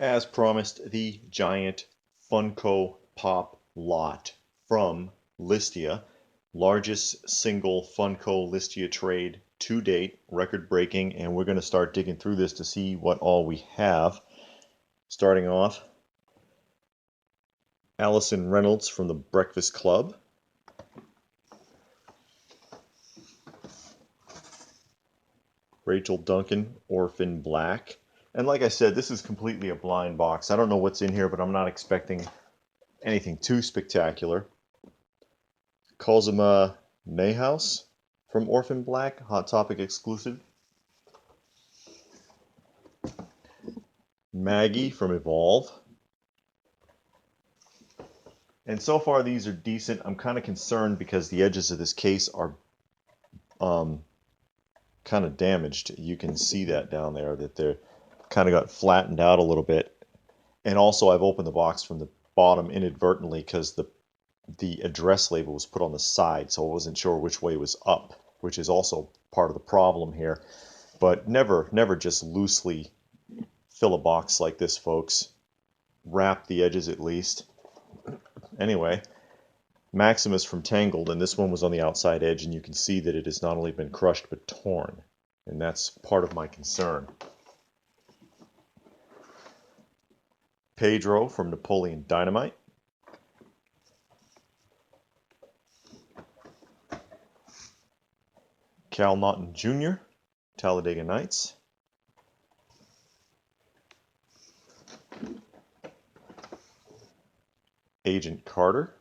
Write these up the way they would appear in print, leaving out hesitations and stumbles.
As promised, the giant Funko Pop lot from Listia. Largest single Funko Listia trade to date, record breaking, and we're going to start digging through this to see what all we have. Starting off, Allison Reynolds from the Breakfast Club. Rachel Duncan, Orphan Black. And like I said, this is completely a blind box. I don't know what's in here, but I'm not expecting anything too spectacular. Cosima Nayhouse from Orphan Black, Hot Topic exclusive. Maggie from Evolve. And so far these are decent. I'm kind of concerned because the edges of this case are kind of damaged. You can see that down there, that they're kind of got flattened out a little bit. And also I've opened the box from the bottom inadvertently because the address label was put on the side, so I wasn't sure which way was up, which is also part of the problem here. But never just loosely fill a box like this, folks. Wrap the edges at least. Anyway, Maximus from Tangled, and this one was on the outside edge, and you can see that it has not only been crushed but torn, and that's part of my concern. Pedro from Napoleon Dynamite. Cal Naughton Jr., Talladega Nights. Agent Carter.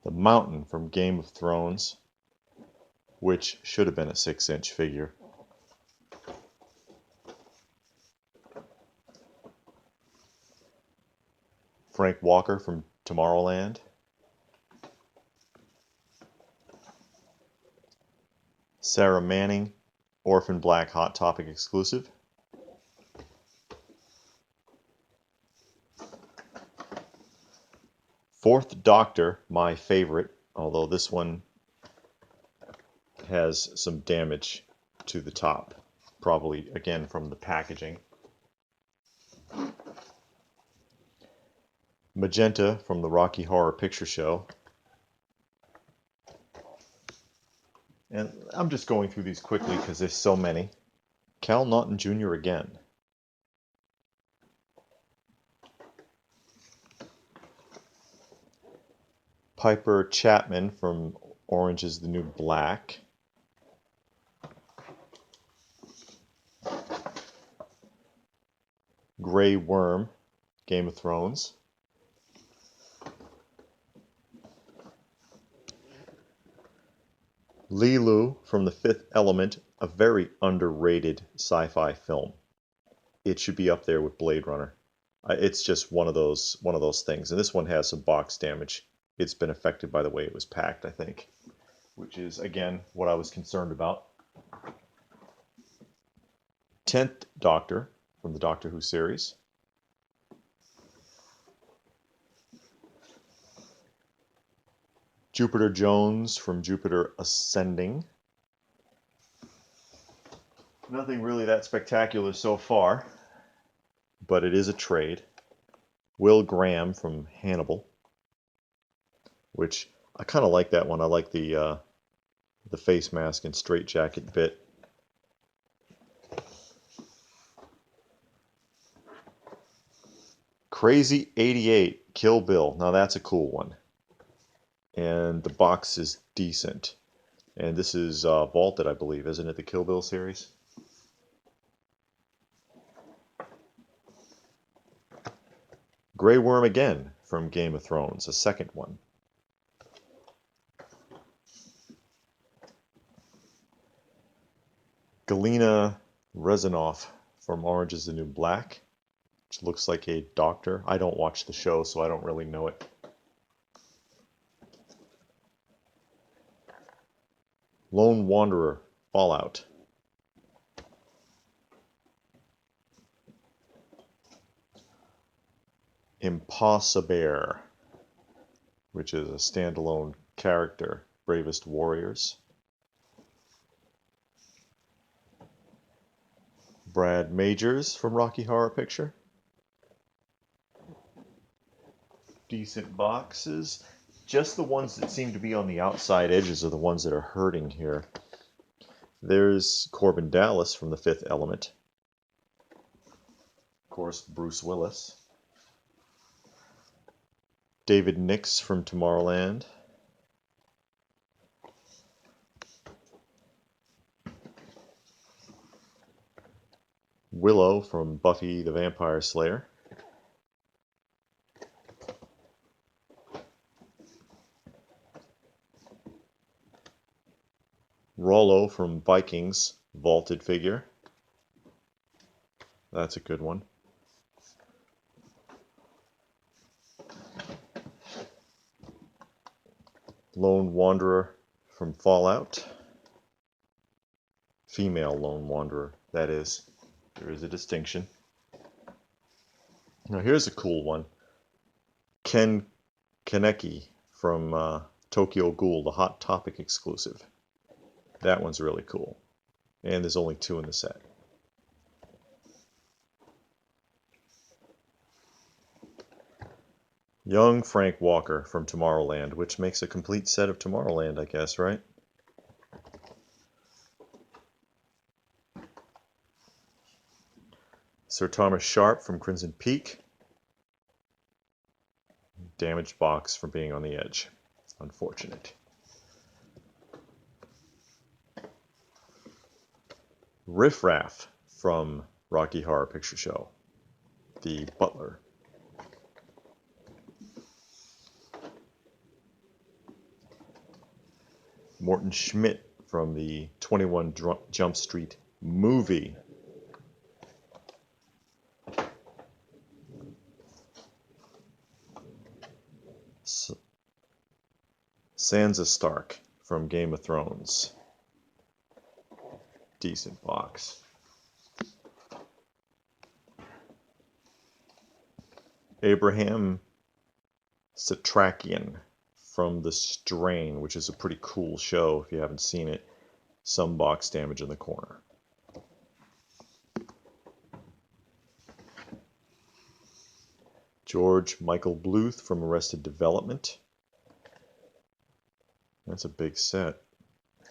The Mountain from Game of Thrones, which should have been a 6-inch figure. Frank Walker from Tomorrowland. Sarah Manning, Orphan Black Hot Topic exclusive. Fourth Doctor, my favorite, although this one has some damage to the top, probably again from the packaging. Magenta from the Rocky Horror Picture Show. And I'm just going through these quickly because there's so many. Cal Naughton Jr. again. Piper Chapman from Orange is the New Black. Grey Worm, Game of Thrones. Lilu from The Fifth Element, a very underrated sci-fi film. It should be up there with Blade Runner. It's just one of those things. And this one has some box damage. It's been affected by the way it was packed, I think, which is, again, what I was concerned about. 10th Doctor from the Doctor Who series. Jupiter Jones from Jupiter Ascending. Nothing really that spectacular so far, but it is a trade. Will Graham from Hannibal, which I kind of like that one. I like the face mask and straitjacket bit. Crazy 88 Kill Bill. Now that's a cool one. And the box is decent. And this is vaulted, I believe, isn't it? The Kill Bill series. Grey Worm again from Game of Thrones, a second one. Galina Rezanoff from Orange is the New Black, which looks like a doctor. I don't watch the show, so I don't really know it. Lone Wanderer, Fallout. Impossibear, which is a standalone character, Bravest Warriors. Brad Majors from Rocky Horror Picture. Decent boxes. Just the ones that seem to be on the outside edges are the ones that are hurting here. There's Corbin Dallas from The Fifth Element. Of course, Bruce Willis. David Nix from Tomorrowland. Willow from Buffy the Vampire Slayer. Rollo from Vikings, vaulted figure. That's a good one. Lone Wanderer from Fallout. Female Lone Wanderer, that is. There is a distinction. Now here's a cool one. Ken Kaneki from Tokyo Ghoul, the Hot Topic exclusive. That one's really cool. And there's only 2 in the set. Young Frank Walker from Tomorrowland, which makes a complete set of Tomorrowland, I guess, right? Sir Thomas Sharp from Crimson Peak. Damaged box from being on the edge. Unfortunate. Riff Raff from Rocky Horror Picture Show. The Butler. Morton Schmidt from the 21 Jump Street movie. Sansa Stark from Game of Thrones. Decent box. Abraham Satrakian from The Strain, which is a pretty cool show if you haven't seen it. Some box damage in the corner. George Michael Bluth from Arrested Development. That's a big set.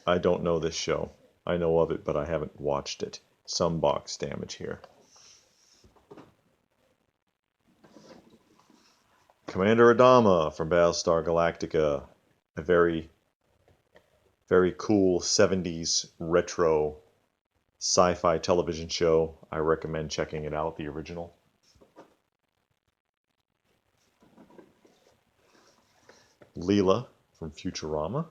I don't know this show. I know of it, but I haven't watched it. Some box damage here. Commander Adama from Battlestar Galactica. A very, very cool 70s retro sci-fi television show. I recommend checking it out, the original. Leela from Futurama.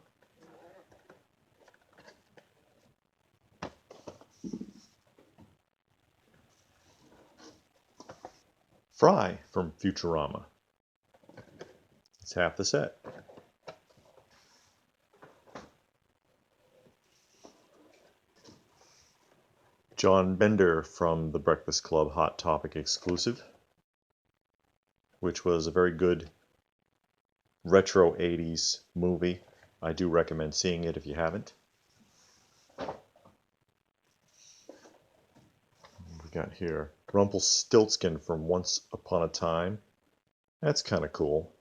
Fry from Futurama. It's half the set. John Bender from The Breakfast Club Hot Topic exclusive, which was a very good retro 80s movie. I do recommend seeing it if you haven't. We got here Rumpelstiltskin from Once Upon a Time. That's kind of cool.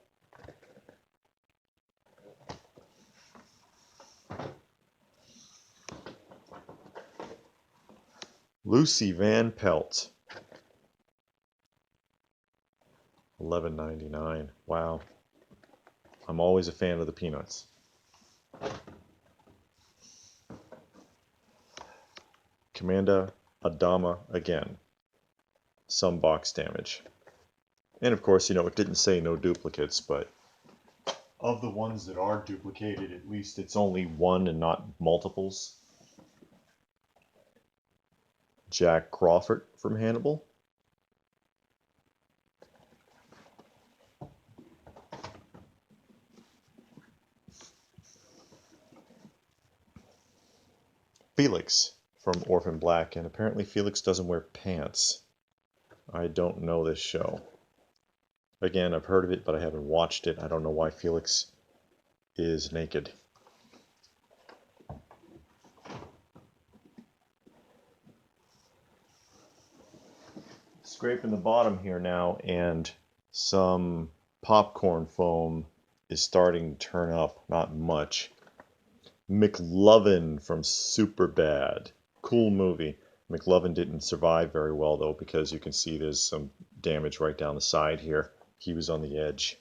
Lucy Van Pelt. $11.99. Wow. I'm always a fan of the Peanuts. Commander Adama again. Some box damage. And of course, you know, it didn't say no duplicates, but of the ones that are duplicated, at least it's only one and not multiples. Jack Crawford from Hannibal. Felix from Orphan Black, and apparently Felix doesn't wear pants. I don't know this show. Again, I've heard of it, but I haven't watched it. I don't know why Felix is naked. Scraping the bottom here now, and some popcorn foam is starting to turn up. Not much. McLovin from Superbad. Cool movie. McLovin didn't survive very well though, because you can see there's some damage right down the side here. He was on the edge.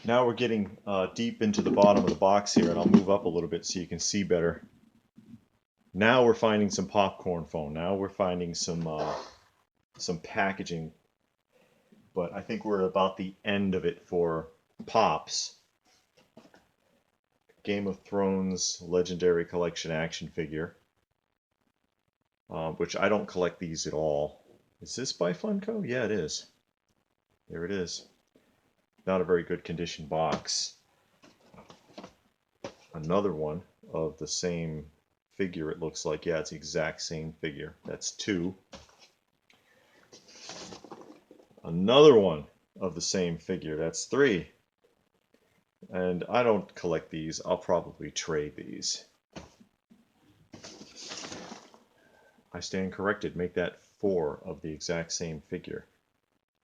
Now we're getting deep into the bottom of the box here, and I'll move up a little bit so you can see better. Now we're finding some popcorn foam. Now we're finding some packaging, but I think we're about the end of it for Pops. Game of Thrones Legendary Collection action figure, which I don't collect these at all. Is this by Funko? Yeah, it is. There it is. Not a very good condition box. Another one of the same figure, it looks like. Yeah, it's the exact same figure. That's 2. Another one of the same figure. That's 3. And I don't collect these. I'll probably trade these. I stand corrected. Make that 4 of the exact same figure.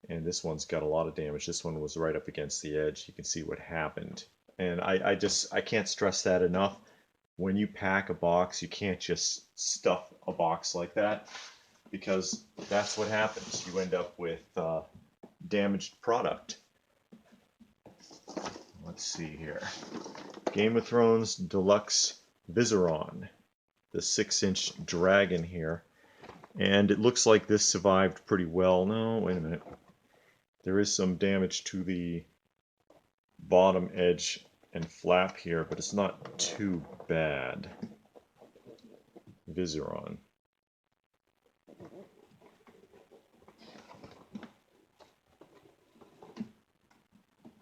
And this one's got a lot of damage. This one was right up against the edge. You can see what happened. And I can't stress that enough. When you pack a box, you can't just stuff a box like that, because that's what happens. You end up with damaged product. Let's see here. Game of Thrones Deluxe Viseron, the 6-inch dragon here. And it looks like this survived pretty well. No, wait a minute. There is some damage to the bottom edge and flap here, but it's not too bad. Viseron.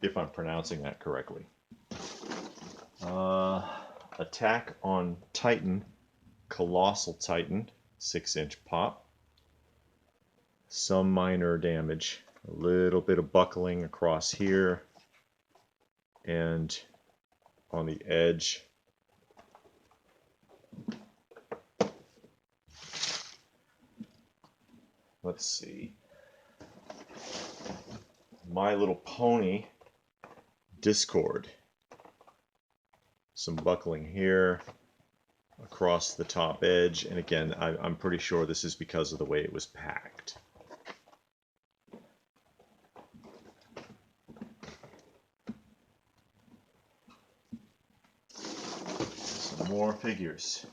If I'm pronouncing that correctly. Attack on Titan, Colossal Titan, 6-inch pop. Some minor damage. A little bit of buckling across here and on the edge. Let's see. My Little Pony Discord. Some buckling here across the top edge, and again, I'm pretty sure this is because of the way it was packed. Some more figures.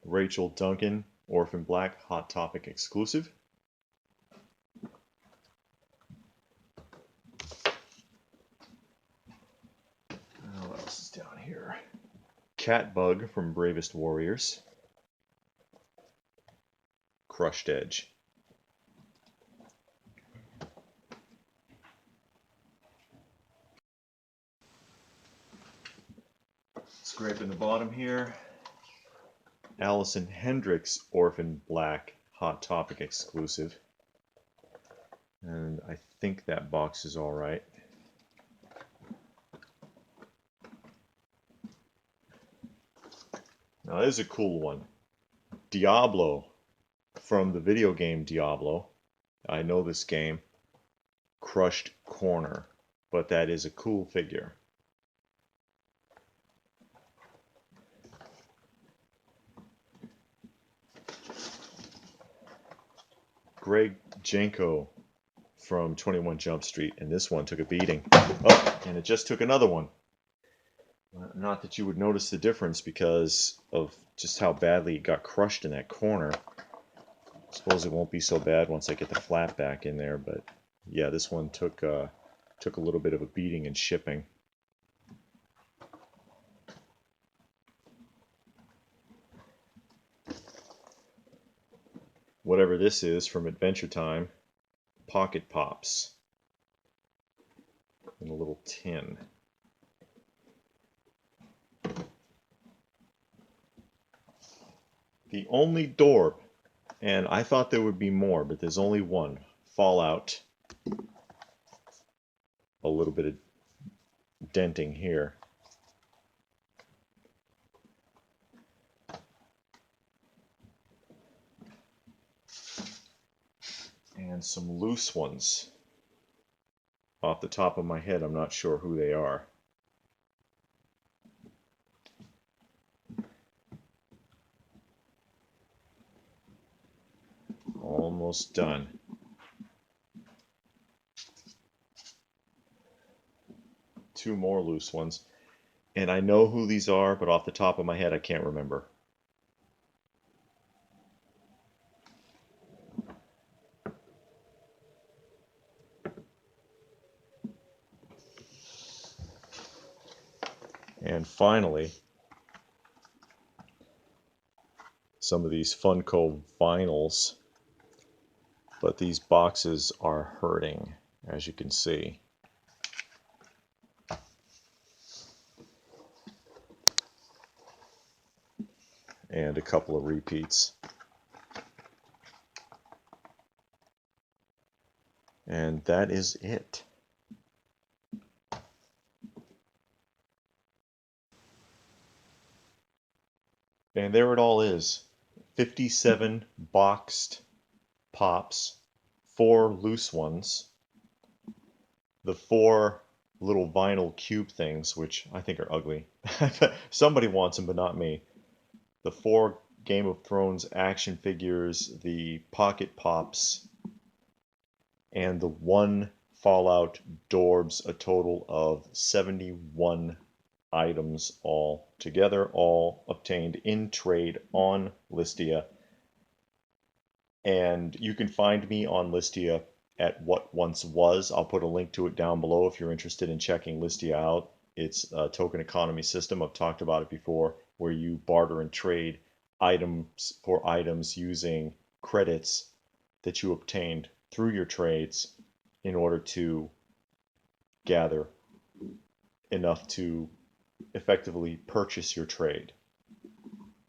Rachel Duncan, Orphan Black, Hot Topic exclusive. What else is down here? Catbug from Bravest Warriors. Crushed Edge. Scraping the bottom here. Allison Hendricks, Orphan Black, Hot Topic exclusive. And I think that box is all right. Now this is a cool one. Diablo from the video game Diablo. I know this game. Crushed Corner, but that is a cool figure. Greg Janko from 21 Jump Street, and this one took a beating. Oh, and it just took another one. Not that you would notice the difference because of just how badly it got crushed in that corner. I suppose it won't be so bad once I get the flap back in there, but yeah, this one took a little bit of a beating in shipping. Whatever this is from Adventure Time, Pocket Pops in a little tin. The only door, and I thought there would be more, but there's only one. Fallout. A little bit of denting here. And some loose ones. Off the top of my head, I'm not sure who they are. Almost done. Two more loose ones. And I know who these are, but off the top of my head, I can't remember. And finally, some of these Funko vinyls, but these boxes are hurting, as you can see. And a couple of repeats. And that is it. And there it all is. 57 boxed pops, 4 loose ones, the 4 little vinyl cube things, which I think are ugly. Somebody wants them, but not me. The 4 Game of Thrones action figures, the pocket pops, and the 1 Fallout Dorbs, a total of 71 items all together, all obtained in trade on Listia. And you can find me on Listia at What Once Was. I'll put a link to it down below if you're interested in checking Listia out. It's a token economy system. I've talked about it before, where you barter and trade items for items using credits that you obtained through your trades in order to gather enough to effectively purchase your trade.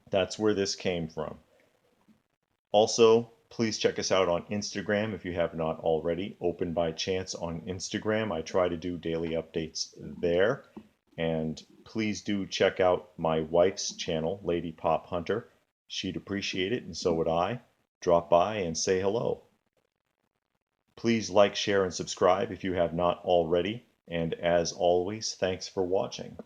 That's where this came from. Also, please check us out on Instagram if you have not already. Open by Chance on Instagram. I try to do daily updates there. And please do check out my wife's channel, Lady Pop Hunter. She'd appreciate it, and so would I. Drop by and say hello. Please like, share, and subscribe if you have not already. And as always, thanks for watching.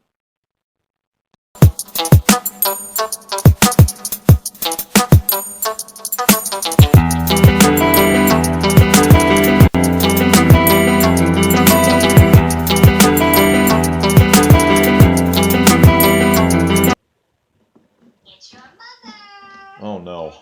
Oh no.